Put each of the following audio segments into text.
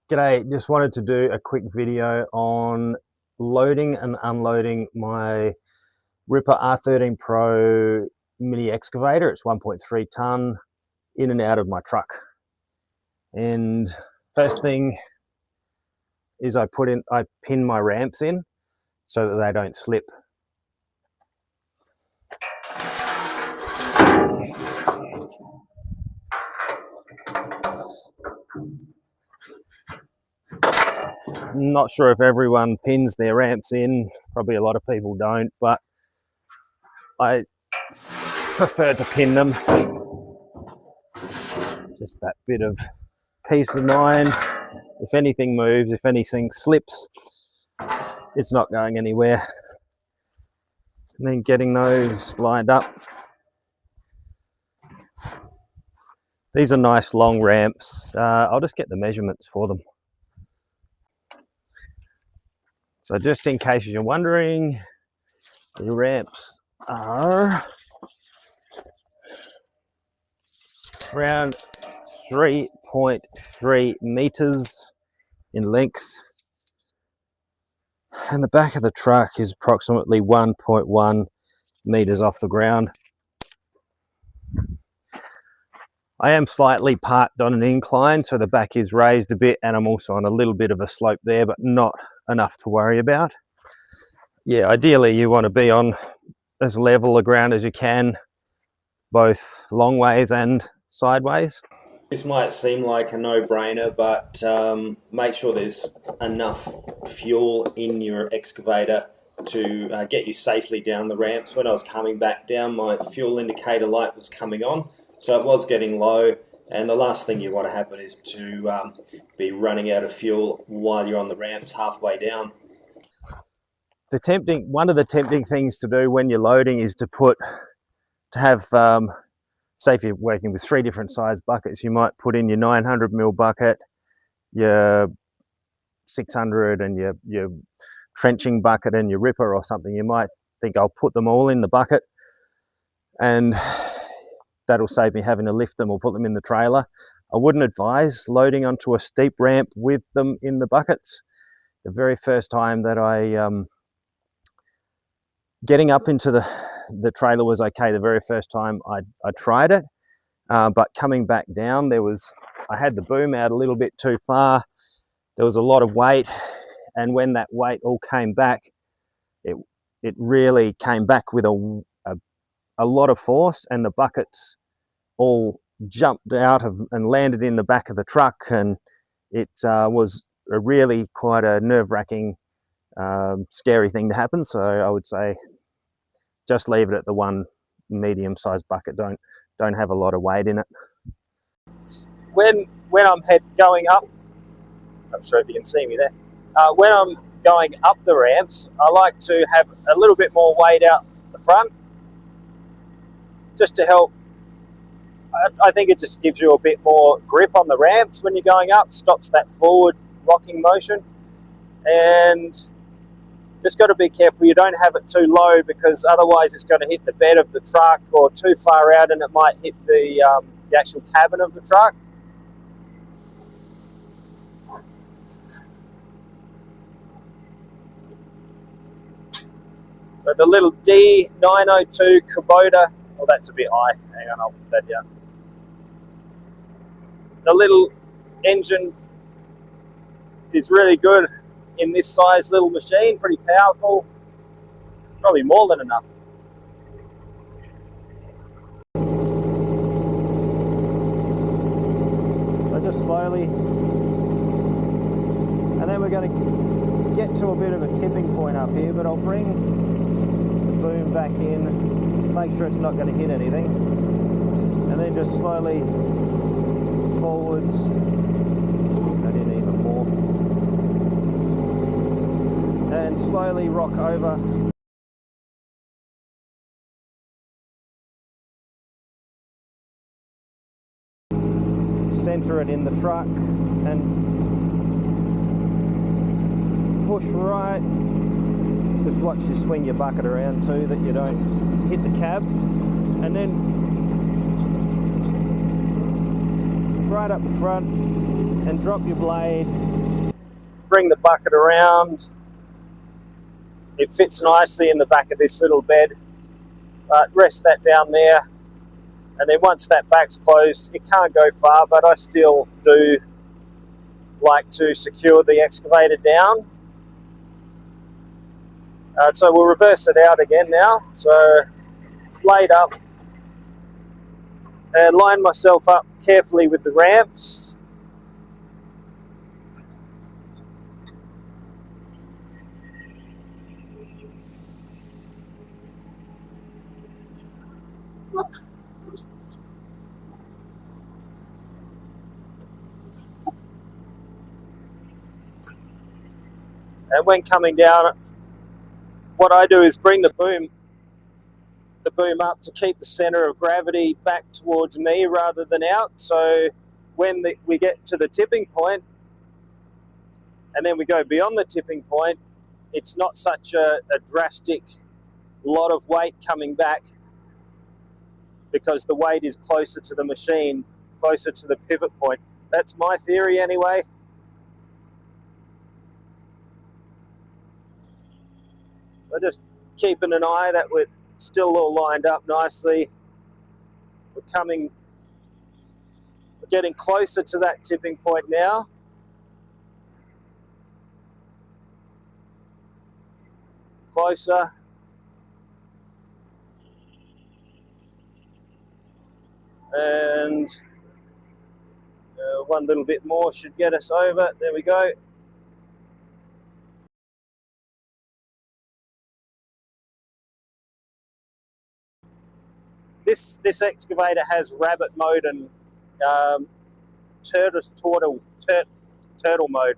G'day, just wanted to do a quick video on loading and unloading my Rippa R13 Pro Mini Excavator. It's 1.3 ton in and out of my truck. And first thing is I pin my ramps in so that they don't slip. Not sure if everyone pins their ramps in, probably a lot of people don't, but I prefer to pin them. Just that bit of peace of mind. If anything moves, if anything slips, it's not going anywhere. And then getting those lined up. These are nice long ramps. I'll just get the measurements for them. So just in case you're wondering, the ramps are around 3.3 meters in length, and the back of the truck is approximately 1.1 meters off the ground. I am slightly parked on an incline, so the back is raised a bit, and I'm also on a little bit of a slope there, but not enough to worry about. Yeah, ideally you want to be on as level a ground as you can, both long ways and sideways. This might seem like a no-brainer, but make sure there's enough fuel in your excavator to get you safely down the ramps. When I was coming back down, my fuel indicator light was coming on, so it was getting low, and the last thing you want to happen is to be running out of fuel while you're on the ramps halfway down. One of the tempting things to do when you're loading is to have say if you're working with 3 different size buckets, you might put in your 900 ml bucket, your 600 and your trenching bucket and your Ripper or something. You might think, I'll put them all in the bucket and that'll save me having to lift them or put them in the trailer. I wouldn't advise loading onto a steep ramp with them in the buckets. The very first time that getting up into the trailer was okay the very first time I tried it, but coming back down, I had the boom out a little bit too far. There was a lot of weight, and when that weight all came back, it really came back with a lot of force, and the buckets all jumped out and landed in the back of the truck, and it was really quite a nerve-wracking, scary thing to happen. So I would say just leave it at the one medium-sized bucket. Don't have a lot of weight in it. When I'm going up, I'm sure if you can see me there. When I'm going up the ramps, I like to have a little bit more weight out the front, just to help. I think it just gives you a bit more grip on the ramps when you're going up, stops that forward rocking motion, and just got to be careful you don't have it too low, because otherwise it's going to hit the bed of the truck, or too far out and it might hit the actual cabin of the truck. So the little D902 Kubota, well, that's a bit high, hang on, I'll put that down. The little engine is really good in this size little machine, pretty powerful, probably more than enough. So just slowly, and then we're going to get to a bit of a tipping point up here, but I'll bring the boom back in, make sure it's not going to hit anything, and then just slowly forwards. I did even more. And slowly rock over. Center it in the truck and push right. Just watch you swing your bucket around too, that you don't hit the cab. And then right up the front and drop your blade bring the bucket around. It fits nicely in the back of this little bed. Rest that down there, and then once that back's closed, it can't go far, but I still do like to secure the excavator down. So we'll reverse it out again now. So laid up and line myself up carefully with the ramps. And when coming down, what I do is bring the boom up to keep the center of gravity back towards me rather than out. So when we get to the tipping point and then we go beyond the tipping point, it's not such a drastic lot of weight coming back, because the weight is closer to the machine, closer to the pivot point. That's my theory anyway. So just keeping an eye that we're still all lined up nicely. We're getting closer to that tipping point now. Closer. And one little bit more should get us over. There we go. This excavator has rabbit mode and turtle mode.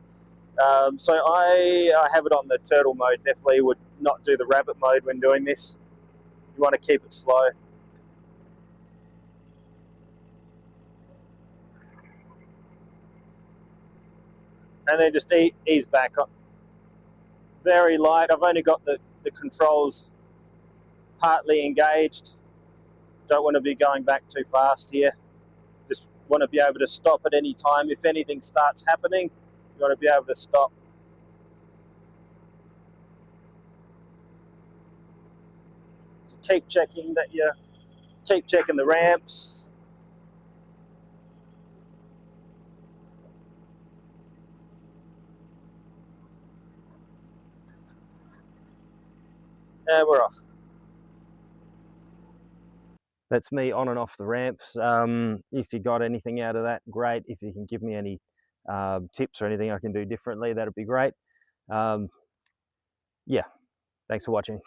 So I have it on the turtle mode. Definitely would not do the rabbit mode when doing this. You want to keep it slow. And then just ease back up. Very light. I've only got the controls partly engaged. Don't want to be going back too fast here. Just want to be able to stop at any time. If anything starts happening, you want to be able to stop. Keep checking the ramps. And we're off. That's me on and off the ramps. If you got anything out of that, great. If you can give me any tips or anything I can do differently, that'd be great. Yeah, thanks for watching.